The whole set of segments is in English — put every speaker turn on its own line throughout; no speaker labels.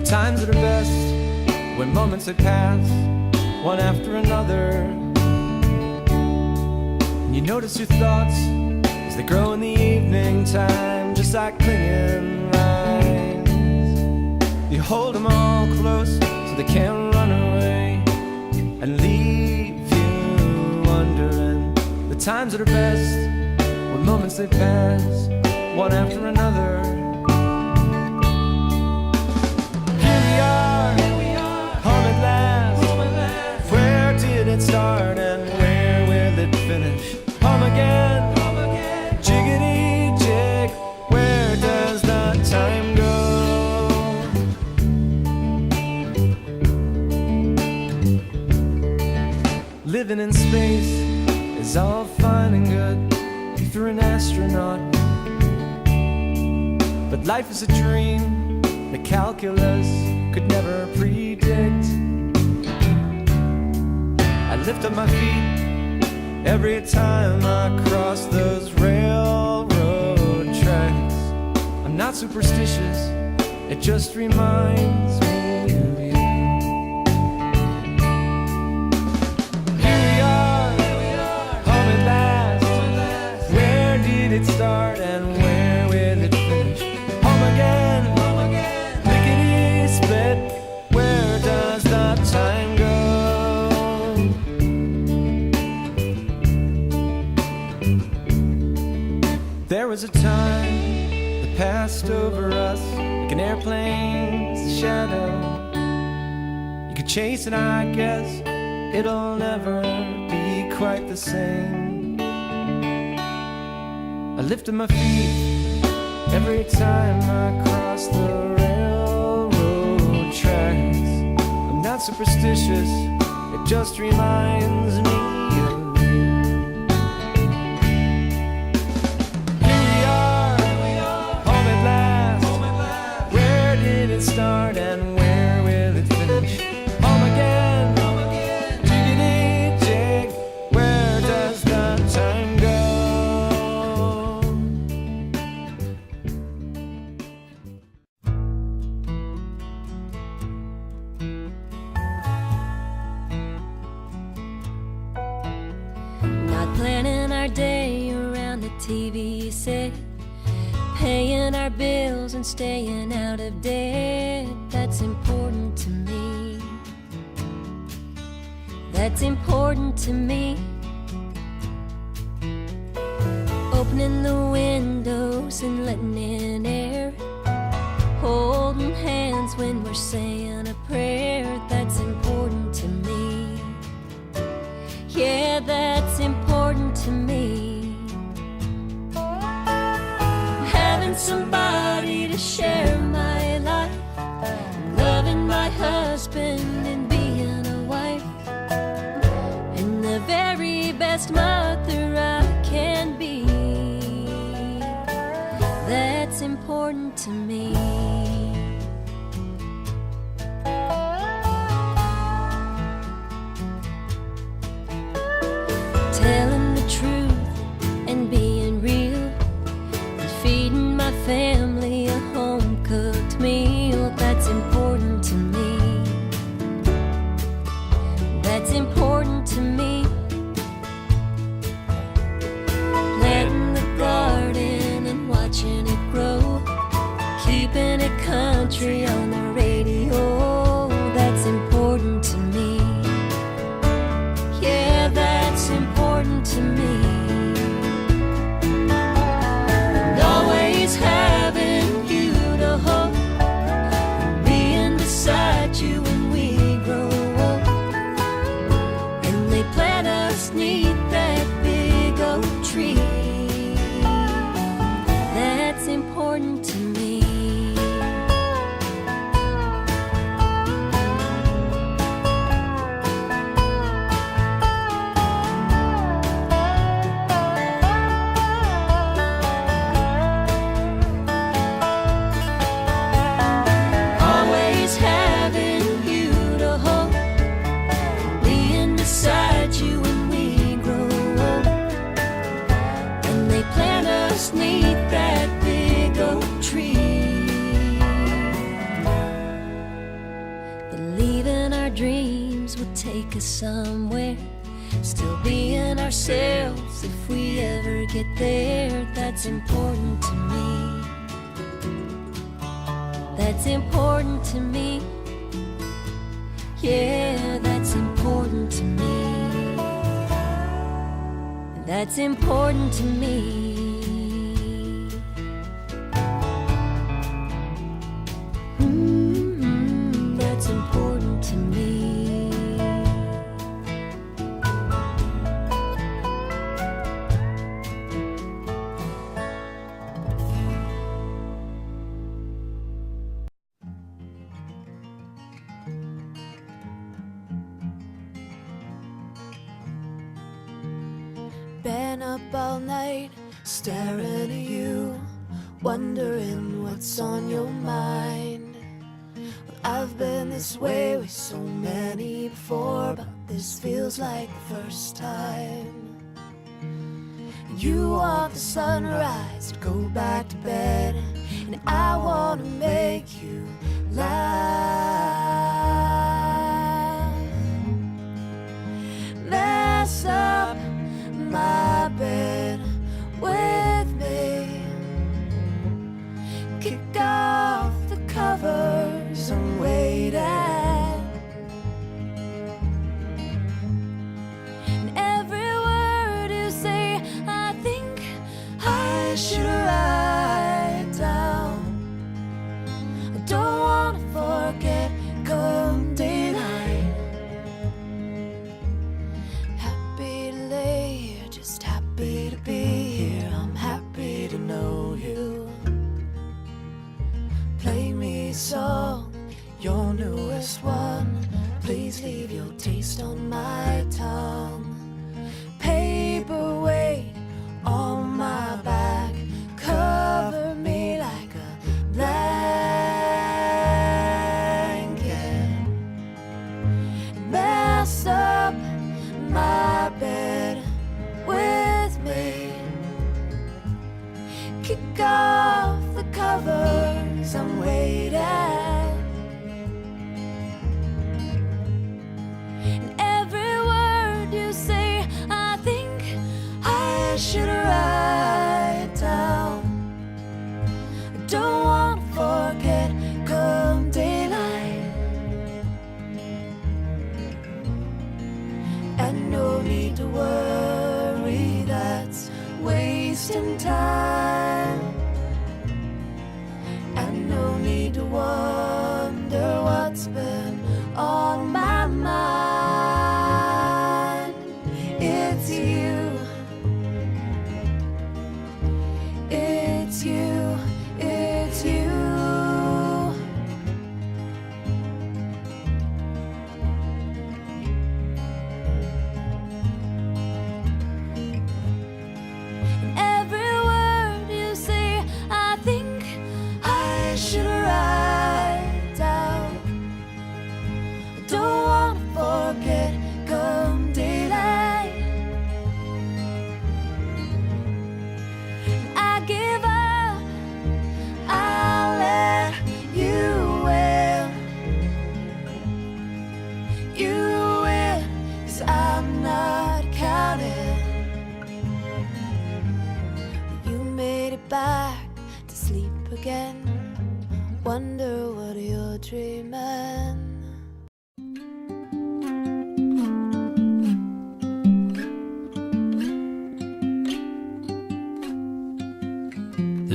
Times that are best when moments they pass one after another, and you notice your thoughts as they grow in the evening time, just like clinging vines. You hold them all close so they can't run away and leave you wondering. The times that are best when moments they pass one after another. It start and where will it finish? Home again, jiggity jig. Where does the time go? Living in space is all fine and good if you're an astronaut, but life is a dream that calculus could never predict. I lift up my feet every time I cross those railroad tracks. I'm not superstitious, it just reminds me of you. Here we are, home at last. Where did it start and where will it finish? Home again, lickety split. Where does the time go? There was a time that passed over us like an airplane's shadow. You could chase it, I guess it'll never be quite the same. I lifted my feet every time I cross the railroad tracks. I'm not superstitious, it just reminds me of you. Start and where will it finish? Home again, jiggity jig. Where does the time go?
Not planning our day around the TV set, paying our bills and staying out of debt. That's important to me. That's important to me. Opening the windows and letting in air, holding hands when we're saying a prayer. That's important to me. Yeah, that's important to me. Having somebody to share my life, loving my husband and being a wife, and the very best mother I can be. That's important to me. Telling the truth and being real, feeding my family a home-cooked meal. That's important to me. That's important to me. Planting the garden to me. And always having you to hold, being beside you when we grow old. And they plant us neath that big oak tree. That's important to me. Always having you to hold, being beside you when we grow old. And they plant us neath that big oak tree. Believing our dreams will take us somewhere, still being ourselves if we ever get there. That's important to me. That's important to me. Yeah, that's important to me. That's important to me. That's important to me.
Been up all night, staring at you, wondering what's on your mind. Well, I've been this way with so many before, but this feels like the first time. You want the sunrise to go back to bed, and I wanna make you laugh. Mess up my bed with me, kick off the covers I'm waiting. And every word you say, I think I should write down. I don't wanna forget come daylight. Happy to lay here, just happy to be here. I'm happy to know you. Play me a song, your newest one. Please leave your taste on my tongue. Paperweight on my back, cover me like a blanket. Mess up my bed with me, kick off the covers I'm waiting. And every word you say, I think I should write down. I don't wanna forget come daylight. And no need to worry, that's wasting time. And no need to wonder what's been on my mind. It's you, it's you, it's you. And every word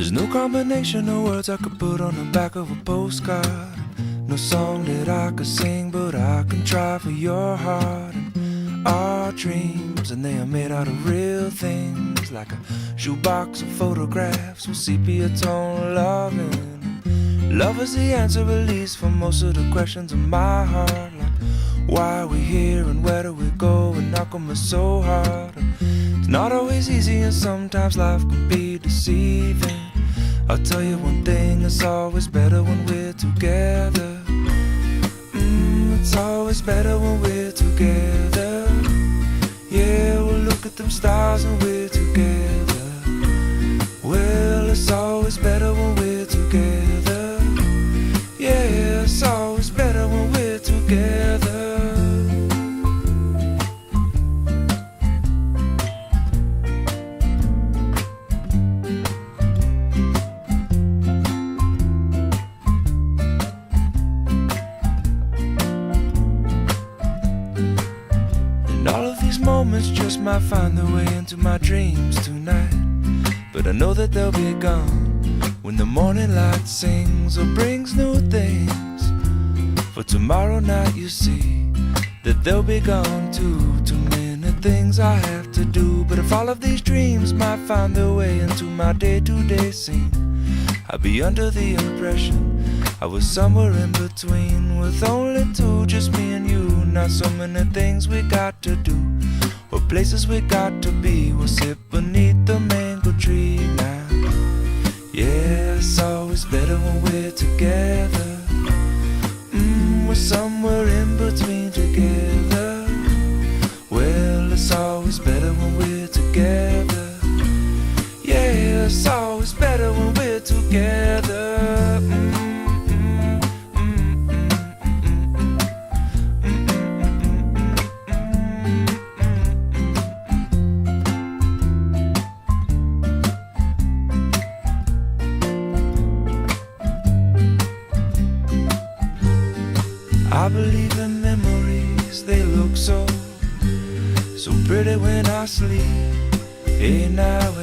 There's no combination of words I could put on the back of a postcard. No song that I could sing, but I can try for your heart. And our dreams, and they are made out of real things, like a shoebox of photographs with sepia tone loving. Love is the answer, at least, for most of the questions in my heart, like why are we here and where do we go, and how come it's so hard. It's not always easy, and sometimes life can be deceiving. I'll tell you one thing, it's always better when we're together. It's always better when we're together. Yeah, we'll look at them stars when we're together. Well, it's always better when we're together. Yeah, it's always better when we're together. Moments just might find their way into my dreams tonight, but I know that they'll be gone when the morning light sings or brings new things. For tomorrow night you see that they'll be gone too. Too many things I have to do, but if all of these dreams might find their way into my day-to-day scene, I'd be under the impression I was somewhere in between, with only two, just me and you. Not so many things we got to do, or places we got to be. We'll sit beneath the mango tree now. Yeah, it's always better when we're together. We're somewhere in between together. Well, it's always better when we're together. Yeah, it's always better when we're together. I believe in memories, they look so pretty when I sleep. Hey, now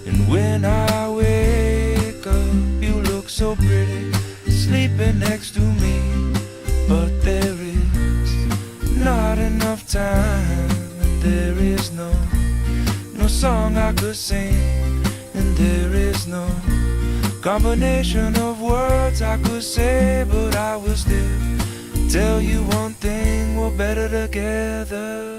and when I wake up, you look so pretty sleeping next to me. But there is not enough time, and there is no song I could sing, and there is no combination of words I could say, but I will still tell you one thing, we're better together.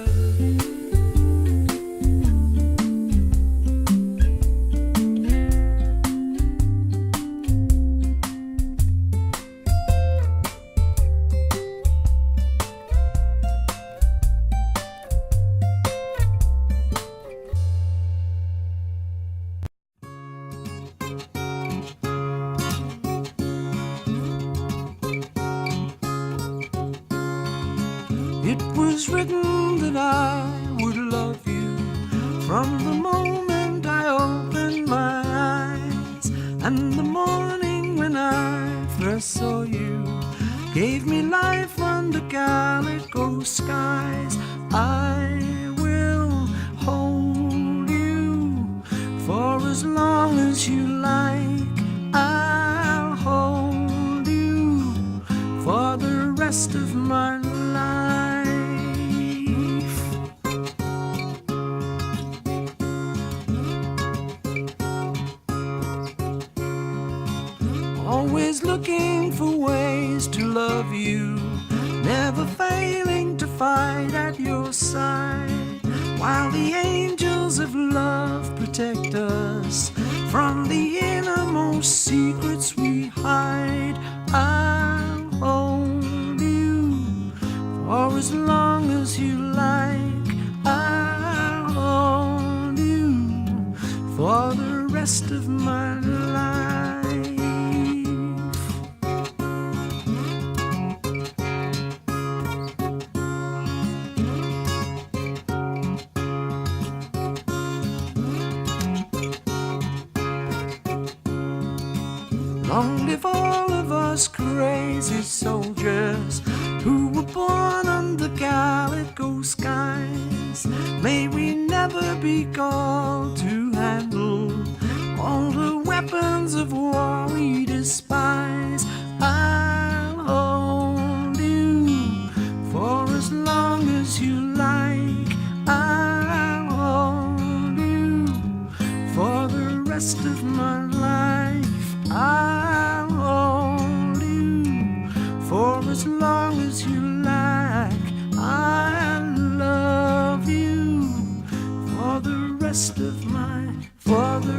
It was written that I would love you from the moment I opened my eyes, and the morning when I first saw you gave me life under calico skies. I will hold you for as long as you like. I'll hold you for the rest of my life. Always looking for ways to love you, never failing to fight at your side, while the angels of love protect us from the innermost secrets we hide. I'll hold you for as long as you like. I'll hold you for the rest of my life. Long live all of us crazy soldiers who were born under calico skies. May we never be called to handle all the weapons of war we despise. I'll hold you for as long as you like. I'll hold you for the rest of my life. I'll hold you for as long as you like. I love you for the rest of my life.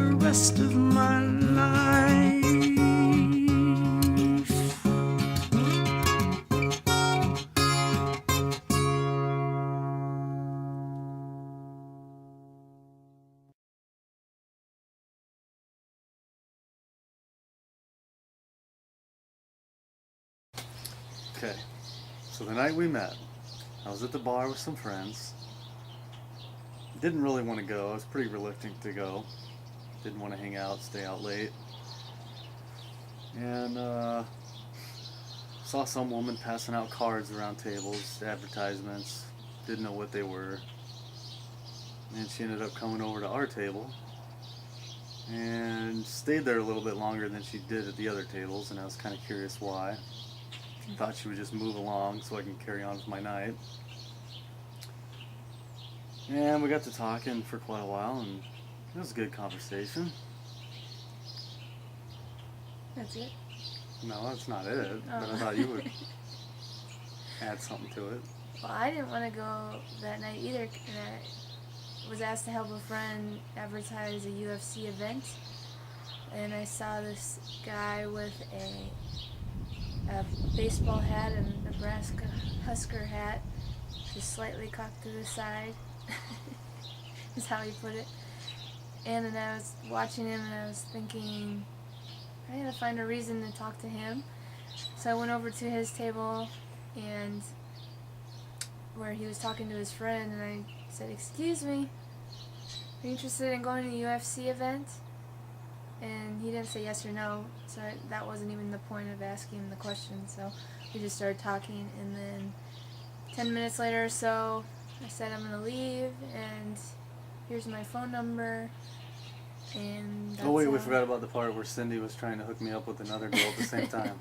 Okay, so the night we met, I was at the bar with some friends. Didn't really want to go. I was pretty reluctant to go. Didn't want to hang out, stay out late. And saw some woman passing out cards around tables, advertisements. Didn't know what they were. And she ended up coming over to our table and stayed there a little bit longer than she did at the other tables, and I was kind of curious why. Thought she would just move along so I can carry on with my night. And we got to talking for quite a while, and it was a good conversation.
That's it?
No, that's not it, but I thought you would add something to it.
Well, I didn't want to go that night either, and I was asked to help a friend advertise a UFC event, and I saw this guy with a baseball hat and a Nebraska Husker hat, just slightly cocked to the side, is how he put it. And then I was watching him and I was thinking, I gotta find a reason to talk to him. So I went over to his table and where he was talking to his friend, and I said, "Excuse me, are you interested in going to the UFC event?" And he didn't say yes or no, so that wasn't even the point of asking him the question. So we just started talking, and then 10 minutes later or so, I said I'm gonna leave, and here's my phone number. And that's
Oh wait, we forgot about the part where Cindy was trying to hook me up with another girl at the same time.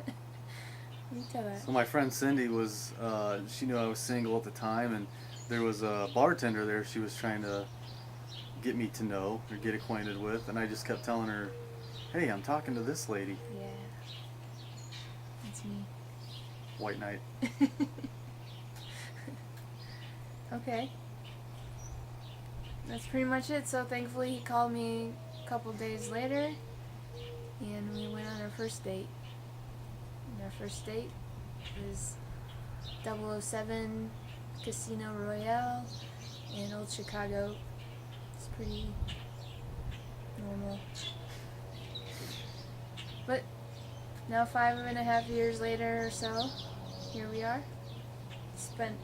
You tell that.
So my friend Cindy was, she knew I was single at the time, and there was a bartender there she was trying to get me to know or get acquainted with, and I just kept telling her, "Hey, I'm talking to this lady."
Yeah, that's me.
White Knight.
Okay. That's pretty much it. So thankfully he called me a couple days later, and we went on our first date. And our first date was 007 Casino Royale in Old Chicago. It's pretty normal. But now 5.5 years later or so, here we are. Spent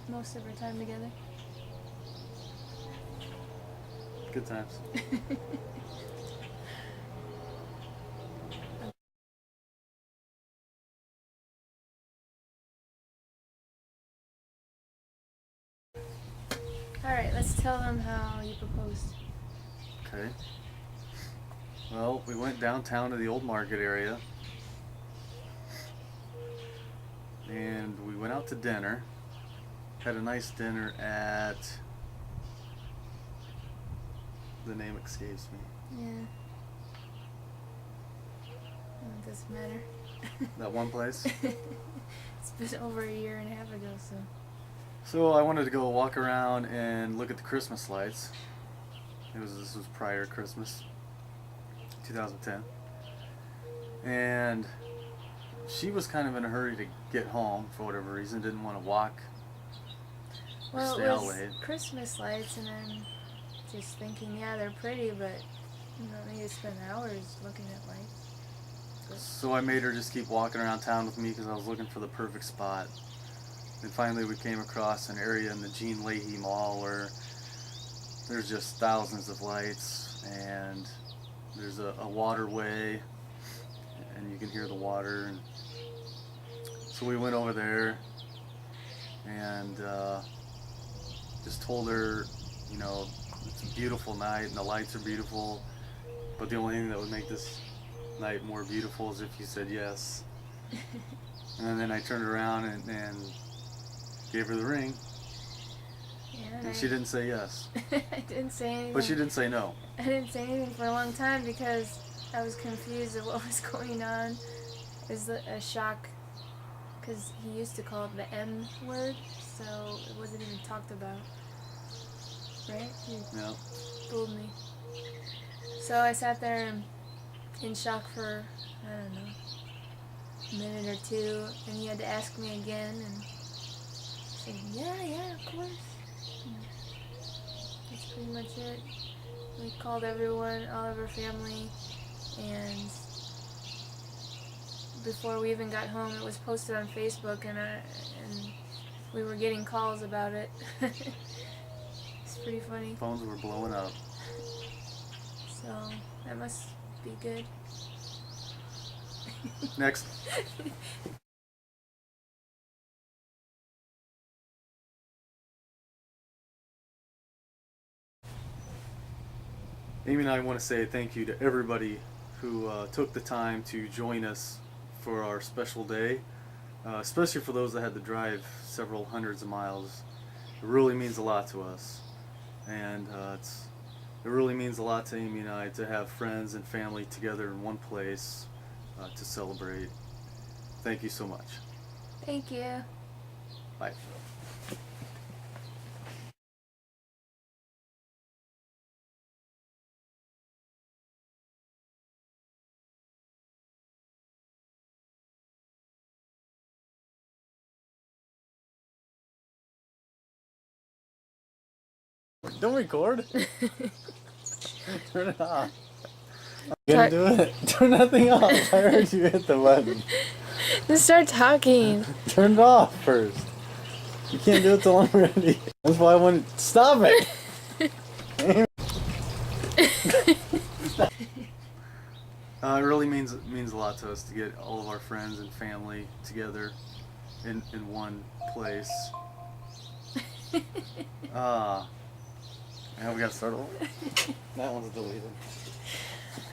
most of our time together.
Good times.
Alright, let's tell them how you proposed.
Okay. Well, we went downtown to the old market area, and we went out to dinner. Had a nice dinner at, the name escapes me.
Yeah. Well, it doesn't matter.
That one place.
It's been over 1.5 years ago, so.
So I wanted to go walk around and look at the Christmas lights. This was prior to Christmas, 2010. And she was kind of in a hurry to get home for whatever reason, didn't want to walk or
Well,
stay
it
out
was
late.
Christmas lights, and I'm just thinking, yeah, they're pretty, but you don't need to spend hours looking at lights.
So I made her just keep walking around town with me because I was looking for the perfect spot. And finally we came across an area in the Gene Leahy Mall where there's just thousands of lights, and there's a waterway, and you can hear the water. And so we went over there and just told her, you know, it's a beautiful night and the lights are beautiful, But the only thing that would make this night more beautiful is if you said yes. And then I turned around and gave her the ring.
Yeah,
And she didn't say yes.
I didn't say anything.
But she didn't say no.
I didn't say anything for a long time because I was confused of what was going on. It was a shock because he used to call it the M word, so it wasn't even talked about. Right? He
Yeah.
fooled me. So I sat there in shock for, I don't know, a minute or two, and he had to ask me again, and I said, yeah, of course. And that's pretty much it. We called everyone, all of our family, and before we even got home, it was posted on Facebook, and we were getting calls about it. It's pretty funny.
Phones were blowing up.
So that must be good.
Next. Amy and I want to say thank you to everybody who took the time to join us for our special day, especially for those that had to drive several hundreds of miles. It really means a lot to us, and it really means a lot to Amy and I to have friends and family together in one place to celebrate. Thank you so much.
Thank you.
Bye. Don't record. Turn it off. You gotta do it. Turn that thing off. I heard you hit the button.
Just start talking.
Turn it off first. You can't do it till I'm ready. That's why I want to stop it. It really means a lot to us to get all of our friends and family together in one place. Yeah, we gotta start over. That one's deleted.